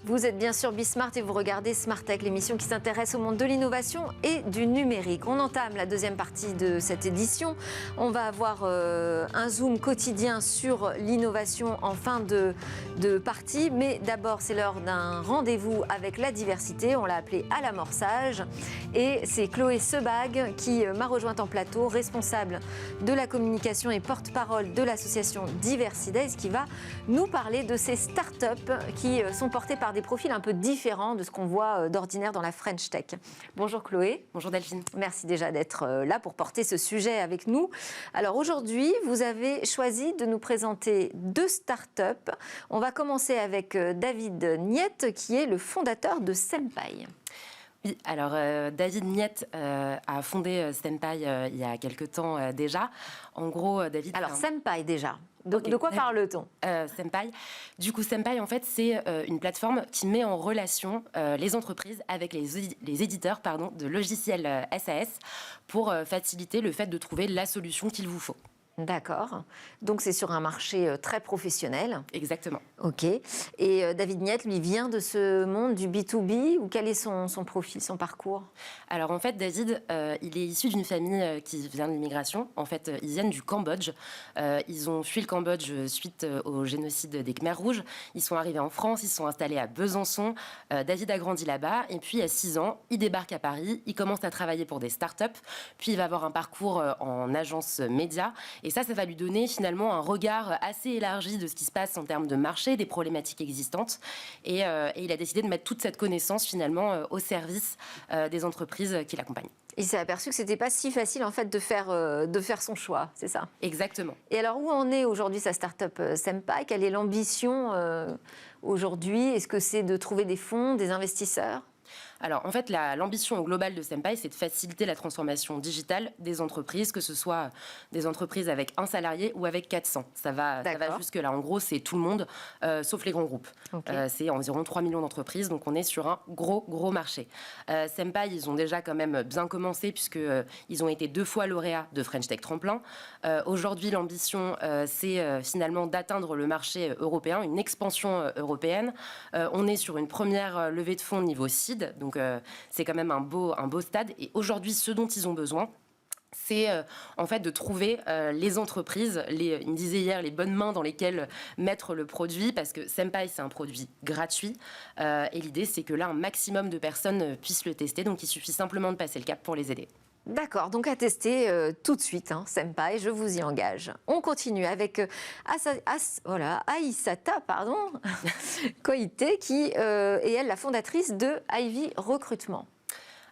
Vous êtes bien sûr Bismart et vous regardez Smart Tech, l'émission qui s'intéresse au monde de l'innovation et du numérique. On entame la deuxième partie de cette édition. On va avoir un zoom quotidien sur l'innovation en fin de partie. Mais d'abord, c'est l'heure d'un rendez-vous avec la diversité. On l'a appelé à l'amorçage. Et c'est Chloé Sebag qui m'a rejointe en plateau, responsable de la communication et porte-parole de l'association Diversidays, qui va nous parler de ces startups qui sont portées par des profils un peu différents de ce qu'on voit d'ordinaire dans la French Tech. Bonjour Chloé. Bonjour Delphine. Merci déjà d'être là pour porter ce sujet avec nous. Alors aujourd'hui, vous avez choisi de nous présenter deux startups. On va commencer avec David Niette, qui est le fondateur de Senpai. Oui, alors David Niette a fondé Senpai il y a quelques temps déjà. En gros, David... Alors Senpai déjà. De quoi parle-t-on Senpai. Du coup, Senpai, en fait, c'est une plateforme qui met en relation les entreprises avec les éditeurs de logiciels SAS pour faciliter le fait de trouver la solution qu'il vous faut. D'accord. Donc c'est sur un marché très professionnel. Exactement. Ok. Et David Niette, lui, vient de ce monde du B2B, ou quel est son profil, son parcours? Alors en fait, David, il est issu d'une famille qui vient de l'immigration. En fait, ils viennent du Cambodge. Ils ont fui le Cambodge suite au génocide des Khmers rouges. Ils sont arrivés en France, ils se sont installés à Besançon. David a grandi là-bas. Et puis, à 6 ans, il débarque à Paris. Il commence à travailler pour des startups. Puis, il va avoir un parcours en agence média. Et ça va lui donner finalement un regard assez élargi de ce qui se passe en termes de marché, des problématiques existantes. Et il a décidé de mettre toute cette connaissance finalement au service des entreprises qui l'accompagnent. Il s'est aperçu que c'était pas si facile en fait de faire son choix, c'est ça? Exactement. Et alors où en est aujourd'hui sa start-up Senpai? Quelle est l'ambition aujourd'hui? Est-ce que c'est de trouver des fonds, des investisseurs? Alors, en fait, l'ambition globale de Senpai, c'est de faciliter la transformation digitale des entreprises, que ce soit des entreprises avec un salarié ou avec 400. Ça va jusque-là. En gros, c'est tout le monde, sauf les grands groupes. Okay. C'est environ 3 millions d'entreprises, donc on est sur un gros marché. Senpai, ils ont déjà quand même bien commencé, puisqu'ils ont été 2 fois lauréats de French Tech Tremplin. Aujourd'hui, l'ambition, c'est finalement d'atteindre le marché européen, une expansion européenne. On est sur une première levée de fonds niveau seed, donc c'est quand même un beau stade. Et aujourd'hui, ce dont ils ont besoin, c'est en fait de trouver les entreprises, il me disait hier, les bonnes mains dans lesquelles mettre le produit, parce que Senpai, c'est un produit gratuit. Et l'idée, c'est que là, un maximum de personnes puissent le tester. Donc, il suffit simplement de passer le cap pour les aider. D'accord, donc à tester tout de suite, Senpai, je vous y engage. On continue avec Aïssata Koité, qui est elle la fondatrice de Ivy Recrutement.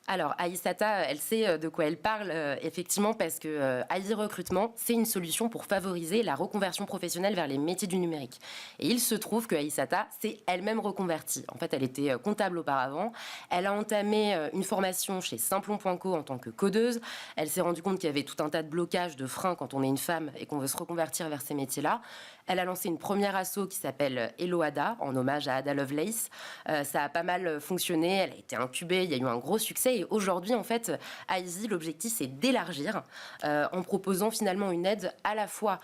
Alors, Aïssata, elle sait de quoi elle parle, effectivement, parce que Ivy Recrutement, c'est une solution pour favoriser la reconversion professionnelle vers les métiers du numérique. Et il se trouve que Aïssata s'est elle-même reconvertie. En fait, elle était comptable auparavant. Elle a entamé une formation chez Simplon.co en tant que codeuse. Elle s'est rendue compte qu'il y avait tout un tas de blocages, de freins quand on est une femme et qu'on veut se reconvertir vers ces métiers-là. Elle a lancé une première asso qui s'appelle Hello Ada, en hommage à Ada Lovelace. Ça a pas mal fonctionné, elle a été incubée, il y a eu un gros succès. Et aujourd'hui, en fait, Ivy, l'objectif, c'est d'élargir en proposant finalement une aide à la fois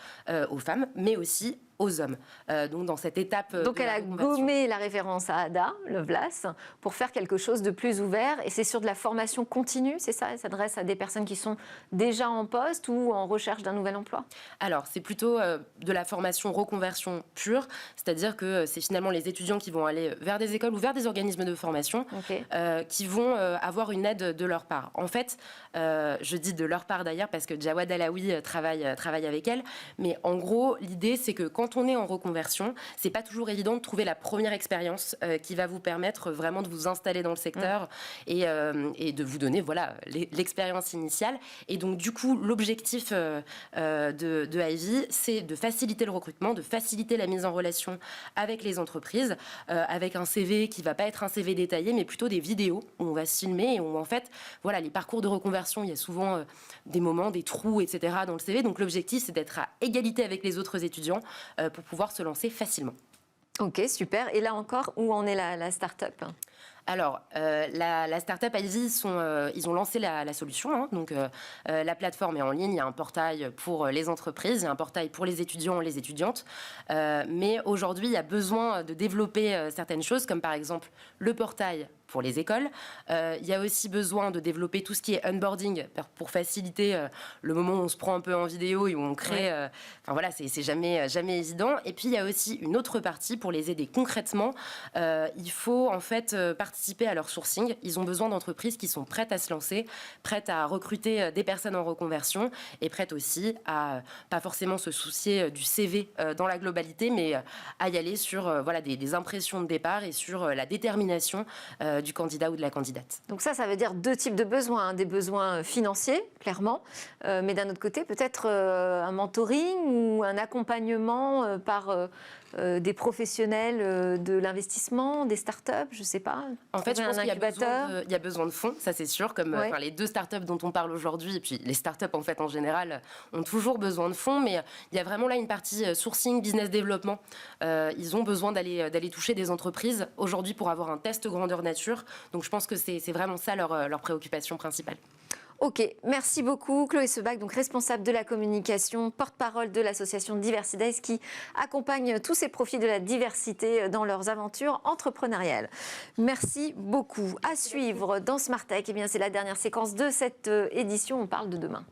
aux femmes, mais aussi aux hommes. Donc dans cette étape. Donc elle a gommé la référence à Ada Lovelace pour faire quelque chose de plus ouvert. Et c'est sur de la formation continue, c'est ça? Elle s'adresse à des personnes qui sont déjà en poste ou en recherche d'un nouvel emploi? Alors c'est plutôt de la formation reconversion pure, c'est-à-dire que c'est finalement les étudiants qui vont aller vers des écoles ou vers des organismes de formation qui vont avoir une aide de leur part. En fait, je dis de leur part d'ailleurs parce que Jawad Alaoui travaille avec elle, mais en gros l'idée c'est que quand on est en reconversion, c'est pas toujours évident de trouver la première expérience qui va vous permettre vraiment de vous installer dans le secteur et de vous donner l'expérience initiale. Et donc du coup, l'objectif de Ivy, c'est de faciliter le recrutement, de faciliter la mise en relation avec les entreprises, avec un CV qui va pas être un CV détaillé, mais plutôt des vidéos où on va se filmer et où en fait, les parcours de reconversion, il y a souvent des moments, des trous, etc. dans le CV. Donc l'objectif, c'est d'être à égalité avec les autres étudiants pour pouvoir se lancer facilement. Ok, super. Et là encore, où en est la start-up? Alors, la startup Ivy, ils ont lancé la solution. Hein, donc, la plateforme est en ligne. Il y a un portail pour les entreprises, il y a un portail pour les étudiants et les étudiantes. Mais aujourd'hui, il y a besoin de développer certaines choses, comme par exemple le portail pour les écoles. Il y a aussi besoin de développer tout ce qui est onboarding pour faciliter le moment où on se prend un peu en vidéo et où on crée. Enfin voilà, c'est jamais évident. Et puis il y a aussi une autre partie pour les aider concrètement. Il faut en fait participer à leur sourcing. Ils ont besoin d'entreprises qui sont prêtes à se lancer, prêtes à recruter des personnes en reconversion et prêtes aussi à pas forcément se soucier du CV dans la globalité, mais à y aller sur voilà, des impressions de départ et sur la détermination du candidat ou de la candidate. Donc ça veut dire 2 types de besoins, hein. Des besoins financiers, clairement, mais d'un autre côté, peut-être un mentoring ou un accompagnement par des professionnels de l'investissement, des startups, je ne sais pas. En fait, je pense qu'il y a besoin de fonds, ça c'est sûr, comme les 2 startups dont on parle aujourd'hui, et puis les startups en fait en général ont toujours besoin de fonds, mais il y a vraiment là une partie sourcing, business développement. Ils ont besoin d'aller toucher des entreprises aujourd'hui pour avoir un test grandeur nature. Donc je pense que c'est vraiment ça leur préoccupation principale. Ok, merci beaucoup Chloé Sebag, donc responsable de la communication, porte-parole de l'association Diversidays qui accompagne tous ces profils de la diversité dans leurs aventures entrepreneuriales. Merci beaucoup. À suivre dans Smart Tech, eh bien c'est la dernière séquence de cette édition, on parle de demain.